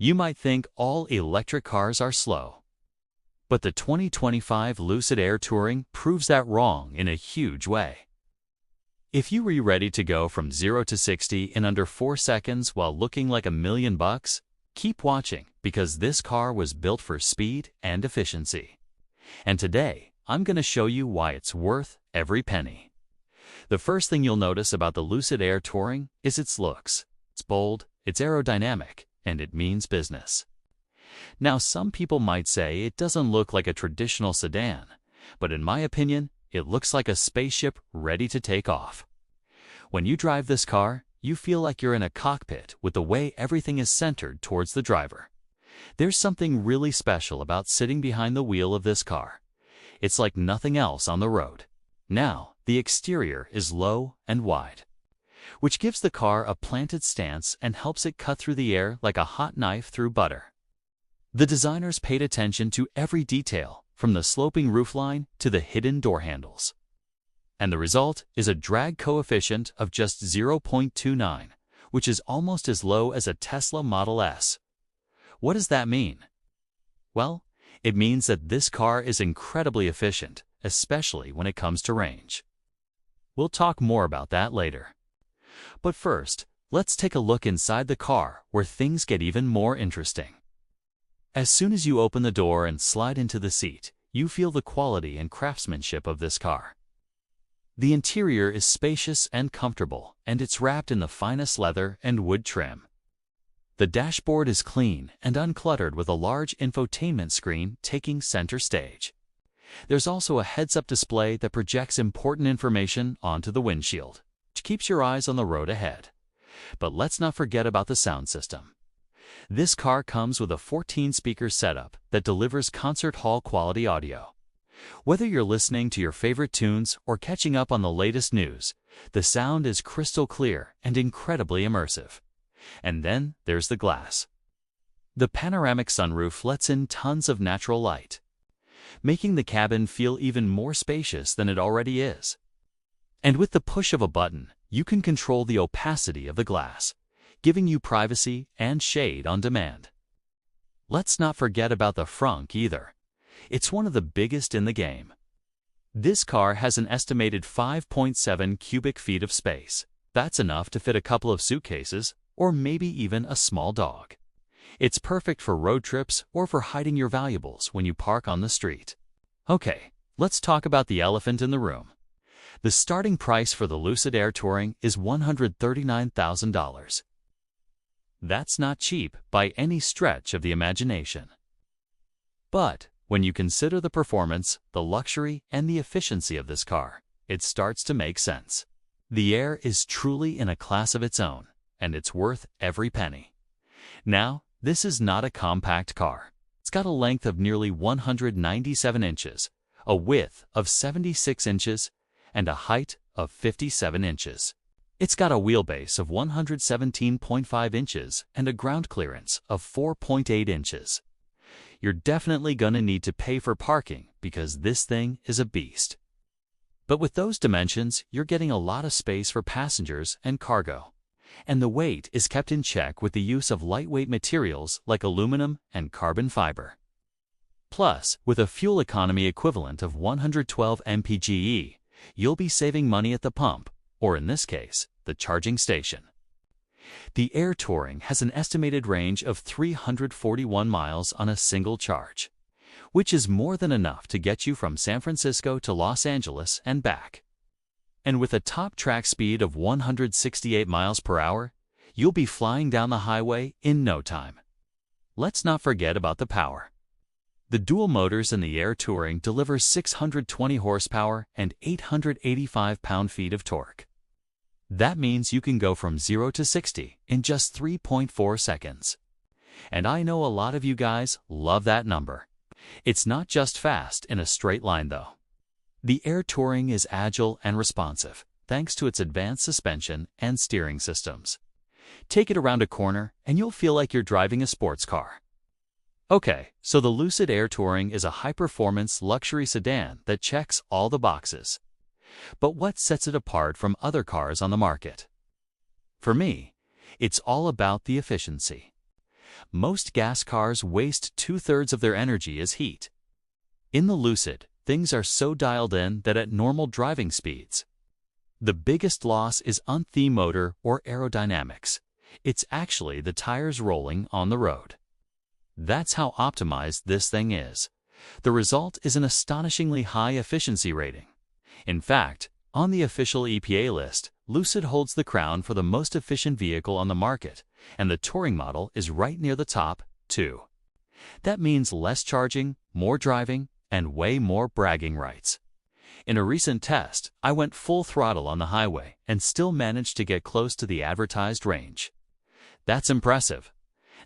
You might think all electric cars are slow, but the 2025 Lucid Air Touring proves that wrong in a huge way. If you were ready to go from 0 to 60 in under 4 seconds while looking like $1,000,000, keep watching because this car was built for speed and efficiency. And today, I'm going to show you why it's worth every penny. The first thing you'll notice about the Lucid Air Touring is its looks. It's bold, it's aerodynamic, and it means business. Now, some people might say it doesn't look like a traditional sedan, but in my opinion, it looks like a spaceship ready to take off. When you drive this car, you feel like you're in a cockpit with the way everything is centered towards the driver. There's something really special about sitting behind the wheel of this car. It's like nothing else on the road. Now, the exterior is low and wide, which gives the car a planted stance and helps it cut through the air like a hot knife through butter. The designers paid attention to every detail, from the sloping roofline to the hidden door handles. And the result is a drag coefficient of just 0.29, which is almost as low as a Tesla Model S. What does that mean? Well, it means that this car is incredibly efficient, especially when it comes to range. We'll talk more about that later. But first, let's take a look inside the car where things get even more interesting. As soon as you open the door and slide into the seat, you feel the quality and craftsmanship of this car. The interior is spacious and comfortable, and it's wrapped in the finest leather and wood trim. The dashboard is clean and uncluttered with a large infotainment screen taking center stage. There's also a heads-up display that projects important information onto the windshield, which keeps your eyes on the road ahead. But let's not forget about the sound system. This car comes with a 14-speaker setup that delivers concert hall quality audio. Whether you're listening to your favorite tunes or catching up on the latest news, the sound is crystal clear and incredibly immersive. And then there's the glass. The panoramic sunroof lets in tons of natural light, making the cabin feel even more spacious than it already is. And with the push of a button, you can control the opacity of the glass, giving you privacy and shade on demand. Let's not forget about the frunk either. It's one of the biggest in the game. This car has an estimated 5.7 cubic feet of space. That's enough to fit a couple of suitcases, or maybe even a small dog. It's perfect for road trips or for hiding your valuables when you park on the street. Okay, let's talk about the elephant in the room. The starting price for the Lucid Air Touring is $139,000. That's not cheap by any stretch of the imagination. But when you consider the performance, the luxury, and the efficiency of this car, it starts to make sense. The Air is truly in a class of its own, and it's worth every penny. Now, this is not a compact car. It's got a length of nearly 197 inches, a width of 76 inches, and a height of 57 inches. It's got a wheelbase of 117.5 inches and a ground clearance of 4.8 inches. You're definitely gonna need to pay for parking because this thing is a beast. But with those dimensions, you're getting a lot of space for passengers and cargo. And the weight is kept in check with the use of lightweight materials like aluminum and carbon fiber. Plus, with a fuel economy equivalent of 112 mpge, you'll be saving money at the pump, or in this case, the charging station. The Air Touring has an estimated range of 341 miles on a single charge, which is more than enough to get you from San Francisco to Los Angeles and back. And with a top track speed of 168 miles per hour, you'll be flying down the highway in no time. Let's not forget about the power. The dual motors in the Air Touring deliver 620 horsepower and 885 pound-feet of torque. That means you can go from 0 to 60 in just 3.4 seconds. And I know a lot of you guys love that number. It's not just fast in a straight line though. The Air Touring is agile and responsive, thanks to its advanced suspension and steering systems. Take it around a corner and you'll feel like you're driving a sports car. Okay, so the Lucid Air Touring is a high-performance luxury sedan that checks all the boxes. But what sets it apart from other cars on the market? For me, it's all about the efficiency. Most gas cars waste 2/3 of their energy as heat. In the Lucid, things are so dialed in that at normal driving speeds, the biggest loss isn't the motor or aerodynamics. It's actually the tires rolling on the road. That's how optimized this thing is. The result is an astonishingly high efficiency rating. In fact, on the official EPA list, Lucid holds the crown for the most efficient vehicle on the market, and the Touring model is right near the top, too. That means less charging, more driving, and way more bragging rights. In a recent test, I went full throttle on the highway and still managed to get close to the advertised range. That's impressive.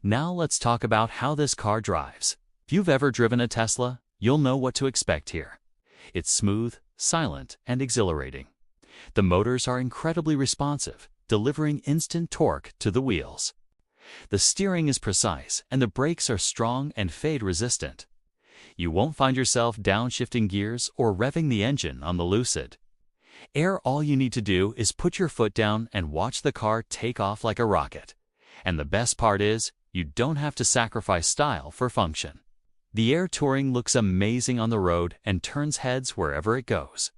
Now let's talk about how this car drives. If you've ever driven a Tesla, you'll know what to expect here. It's smooth, silent, and exhilarating. The motors are incredibly responsive, delivering instant torque to the wheels. The steering is precise, and the brakes are strong and fade-resistant. You won't find yourself downshifting gears or revving the engine on the Lucid. All you need to do is put your foot down and watch the car take off like a rocket. And the best part is, you don't have to sacrifice style for function. The Air Touring looks amazing on the road and turns heads wherever it goes.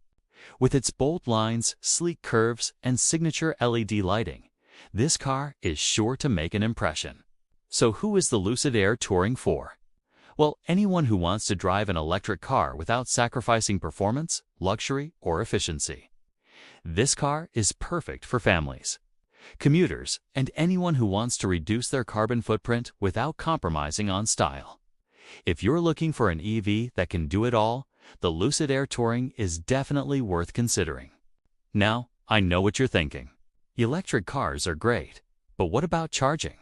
With its bold lines, sleek curves, and signature LED lighting, this car is sure to make an impression. So who is the Lucid Air Touring for? Well, anyone who wants to drive an electric car without sacrificing performance, luxury, or efficiency. This car is perfect for families, commuters, and anyone who wants to reduce their carbon footprint without compromising on style. If you're looking for an EV that can do it all, the Lucid Air Touring is definitely worth considering. Now, I know what you're thinking. Electric cars are great, but what about charging?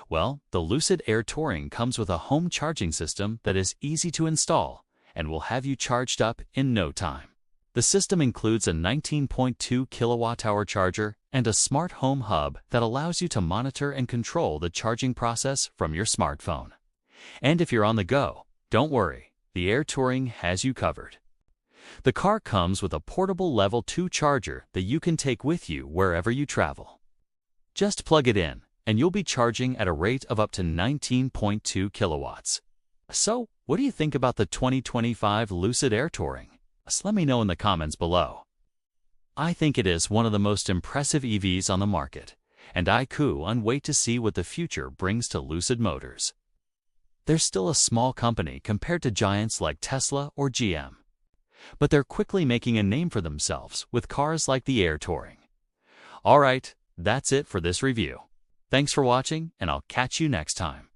Well, the Lucid Air Touring comes with a home charging system that is easy to install and will have you charged up in no time. The system includes a 19.2 kilowatt-hour charger and a smart home hub that allows you to monitor and control the charging process from your smartphone. And if you're on the go, don't worry, the Air Touring has you covered. The car comes with a portable Level 2 charger that you can take with you wherever you travel. Just plug it in, and you'll be charging at a rate of up to 19.2 kilowatts. So, what do you think about the 2025 Lucid Air Touring? Let me know in the comments below. I think it is one of the most impressive EVs on the market, and I can't wait to see what the future brings to Lucid Motors. They're still a small company compared to giants like Tesla or GM, but they're quickly making a name for themselves with cars like the Air Touring. Alright, that's it for this review. Thanks for watching, and I'll catch you next time.